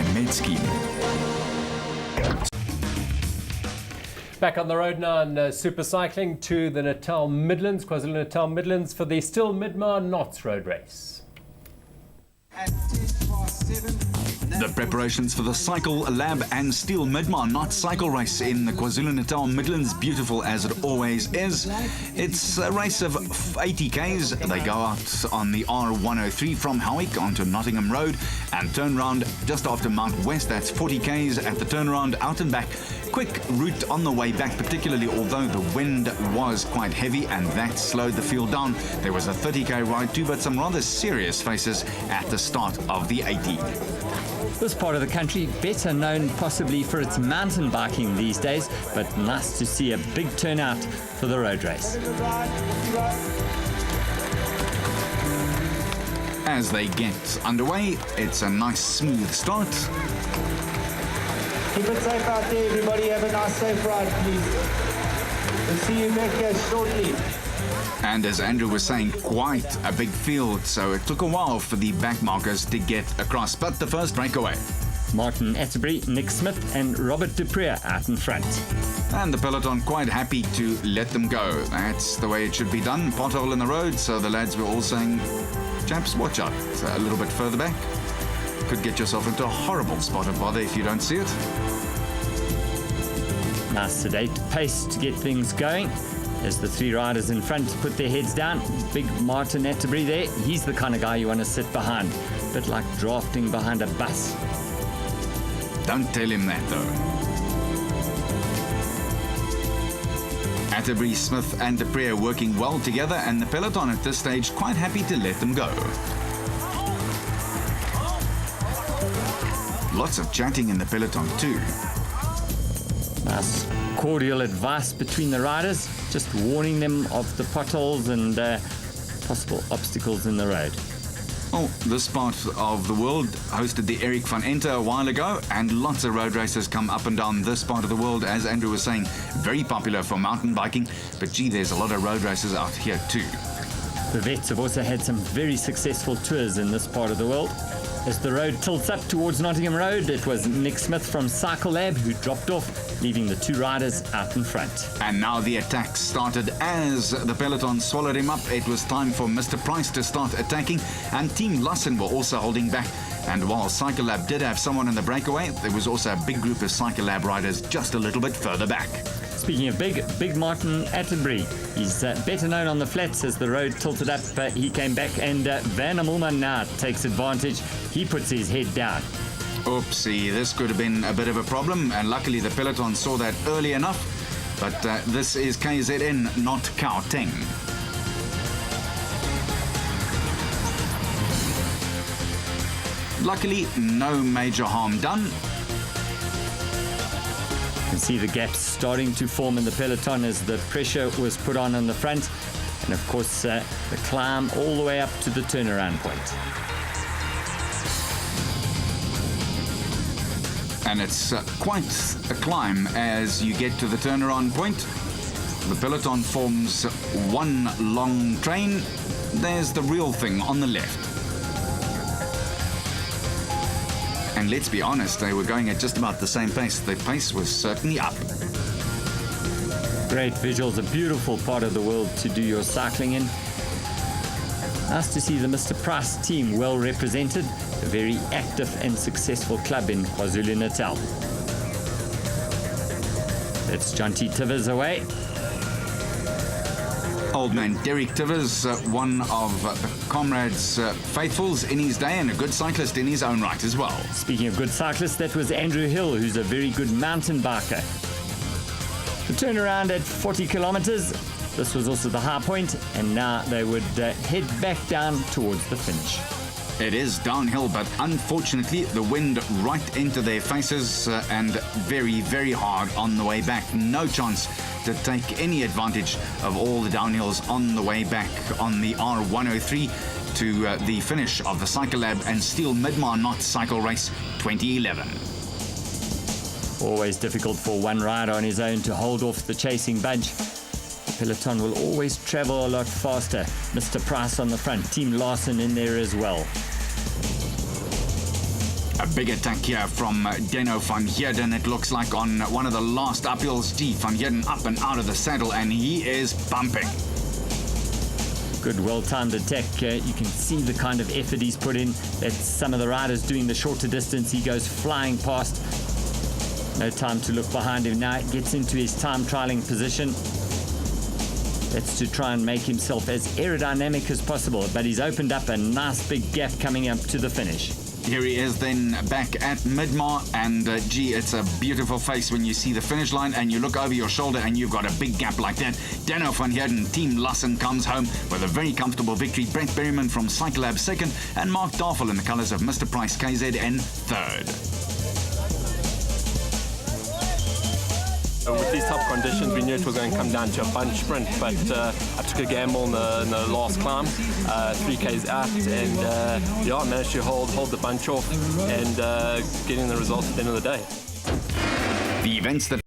by Midmar. Back on the road now in super cycling to the Natal Midlands, KwaZulu-Natal Midlands for the Stihl Midmar Knots road race. The preparations for the Cycle Lab and Stihl Midmar Knots cycle race in the KwaZulu-Natal Midlands, beautiful as it always is. It's a race of 80 Ks. They go out on the R103 from Howick onto Nottingham Road and turn round just after Mount West. That's 40 Ks at the turnaround, out and back. Quick route on the way back, particularly although the wind was quite heavy and that slowed the field down. There was a 30k ride too, but some rather serious faces at the start of the 80. This part of the country, better known possibly for its mountain biking these days, but nice to see a big turnout for the road race. As they get underway, it's a nice smooth start. Keep it safe out there, everybody. Have a nice safe ride, please. We'll see you back here shortly. And as Andrew was saying, quite a big field, so it took a while for the backmarkers to get across. But the first breakaway. Martin Atterbury, Nick Smith and Robert Dupree out in front. And the peloton quite happy to let them go. That's the way it should be done. Pothole in the road, so the lads were all saying, chaps, watch out. A little bit further back. Could get yourself into a horrible spot of bother if you don't see it. Nice sedate pace to get things going. As the three riders in front put their heads down, big Martin Atterbury there, he's the kind of guy you want to sit behind. A bit like drafting behind a bus. Don't tell him that though. Atterbury, Smith and Dupree are working well together, and the peloton at this stage quite happy to let them go. Lots of chatting in the peloton too. Nice cordial advice between the riders, just warning them of the potholes and possible obstacles in the road. Oh, this part of the world hosted the Eric van Enter a while ago, and lots of road races come up and down this part of the world, as Andrew was saying, very popular for mountain biking, but gee, there's a lot of road races out here too. The vets have also had some very successful tours in this part of the world. As the road tilts up towards Nottingham Road, it was Nick Smith from Cycle Lab who dropped off, leaving the two riders out in front. And now the attack started as the peloton swallowed him up. It was time for Mr. Price to start attacking, and Team Lassen were also holding back. And while Cycle Lab did have someone in the breakaway, there was also a big group of Cycle Lab riders just a little bit further back. Speaking of big Martin Atterbury, he's better known on the flats. As the road tilted up, he came back, and Van Amelman now takes advantage. He puts his head down. Oopsie, this could have been a bit of a problem, and luckily the peloton saw that early enough. But this is KZN, not Gauteng. Luckily, no major harm done. You can see the gaps starting to form in the peloton as the pressure was put on the front, and of course the climb all the way up to the turnaround point. And it's quite a climb as you get to the turnaround point. The peloton forms one long train. There's the real thing on the left. And let's be honest, they were going at just about the same pace. The pace was certainly up. Great visuals, a beautiful part of the world to do your cycling in. Nice to see the Mr. Price team well represented, a very active and successful club in KwaZulu-Natal. That's John T. Tivers away. Old man Derek Tivers, one of the comrades' faithfuls in his day, and a good cyclist in his own right as well. Speaking of good cyclists, that was Andrew Hill, who's a very good mountain biker. The turnaround at 40 kilometers. This was also the high point, and now they would head back down towards the finish. It is downhill, but unfortunately the wind right into their faces and very, very hard on the way back. No chance to take any advantage of all the downhills on the way back on the R103 to the finish of the Cycle Lab and Stihl Midmar Knots Cycle Race 2011. Always difficult for one rider on his own to hold off the chasing bunch. The peloton will always travel a lot faster. Mr. Price on the front, Team Larson in there as well. A big attack here from Denno van Heerden. It looks like on one of the last uphills. Van Heerden up and out of the saddle, and he is bumping. Good, well-timed attack. You can see the kind of effort he's put in. That's some of the riders doing the shorter distance. He goes flying past. No time to look behind him. Now it gets into his time trialing position. That's to try and make himself as aerodynamic as possible. But he's opened up a nice big gap coming up to the finish. Here he is then back at Midmar, and gee, it's a beautiful face when you see the finish line and you look over your shoulder and you've got a big gap like that. Denno van Heerden, Team Lassen, comes home with a very comfortable victory. Brett Berryman from Cycle Lab second, and Mark Darfel in the colours of Mr. Price KZ in third. With these type of conditions, we knew it was going to come down to a bunch sprint, but I took a gamble in the last climb, 3Ks out, and yeah, I managed to hold the bunch off and getting the results at the end of the day. The events that